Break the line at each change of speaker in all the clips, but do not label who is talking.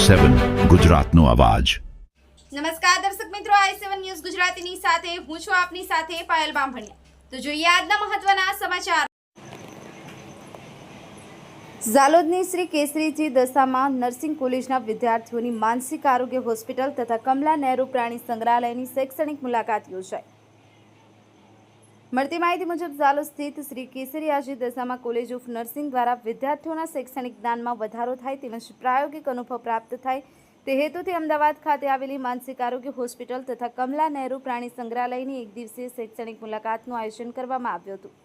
i7 ગુજરાતનો અવાજ।
નમસ્કાર દર્શક મિત્રો, i7 ન્યૂઝ ગુજરાતીની સાથે હું છું આપની સાથે પાયલ બામભણિયા। તો જોઈએ આજના મહત્વના સમાચાર। ઝાલોદની શ્રી કેસરીજી દશામાં નર્સિંગ કોલેજના વિદ્યાર્થીઓની માનસિક આરોગ્ય હોસ્પિટલ તથા કમલા નહેરુ પ્રાણી સંગ્રહાલયની શૈક્ષણિક મુલાકાત યોજાઈ। મળતી માહિતી મુજબ ઝાલોદ સ્થિત શ્રી કેસરીયાજી દશામાં કોલેજ ઓફ નર્સિંગ દ્વારા વિદ્યાર્થીઓના શૈક્ષણિક જ્ઞાનમાં વધારો થાય તેમજ પ્રાયોગિક અનુભવ પ્રાપ્ત થાય તે હેતુથી અમદાવાદ ખાતે આવેલી માનસિક આરોગ્ય હોસ્પિટલ તથા કમલા નહેરુ પ્રાણી સંગ્રહાલયની એક દિવસીય શૈક્ષણિક મુલાકાતનું આયોજન કરવામાં આવ્યું હતું।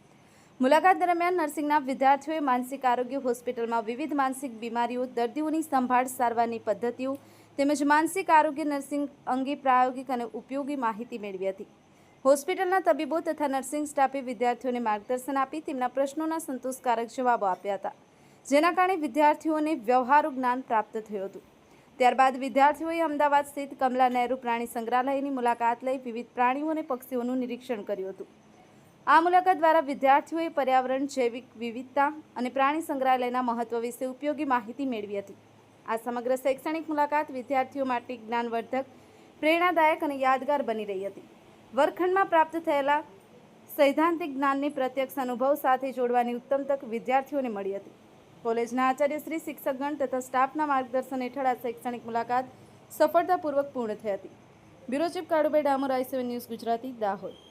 મુલાકાત દરમિયાન નર્સિંગના વિદ્યાર્થીઓએ માનસિક આરોગ્ય હોસ્પિટલમાં વિવિધ માનસિક બીમારીઓ, દર્દીઓની સંભાળ, સારવારની પદ્ધતિઓ તેમજ માનસિક આરોગ્ય નર્સિંગ અંગે પ્રાયોગિક અને ઉપયોગી માહિતી મેળવી હતી। હોસ્પિટલના તબીબો તથા નર્સિંગ સ્ટાફે વિદ્યાર્થીઓને માર્ગદર્શન આપી તેમના પ્રશ્નોના સંતોષકારક જવાબો આપ્યા હતા, જેના કારણે વિદ્યાર્થીઓને વ્યવહારુ જ્ઞાન પ્રાપ્ત થયું હતું। ત્યારબાદ વિદ્યાર્થીઓએ અમદાવાદ સ્થિત કમલા નહેરુ પ્રાણી સંગ્રહાલયની મુલાકાત લઈ વિવિધ પ્રાણીઓ અને પક્ષીઓનું નિરીક્ષણ કર્યું હતું। આ મુલાકાત દ્વારા વિદ્યાર્થીઓએ પર્યાવરણ, જૈવિક વિવિધતા અને પ્રાણી સંગ્રહાલયના મહત્વ વિશે ઉપયોગી માહિતી મેળવી હતી। આ સમગ્ર શૈક્ષણિક મુલાકાત વિદ્યાર્થીઓ માટે જ્ઞાનવર્ધક, પ્રેરણાદાયક અને યાદગાર બની રહી હતી। વર્ગખંડમાં પ્રાપ્ત થયેલા સૈદ્ધાંતિક જ્ઞાનને પ્રત્યક્ષ અનુભવ સાથે જોડવાની ઉત્તમ તક વિદ્યાર્થીઓને મળી હતી। કોલેજના આચાર્યશ્રી, શિક્ષકગણ તથા સ્ટાફના માર્ગદર્શન હેઠળ આ શૈક્ષણિક મુલાકાત સફળતાપૂર્વક પૂર્ણ થઈ હતી। Bureau chief Kalubhai Damor, i7 news Gujarati, Dahod.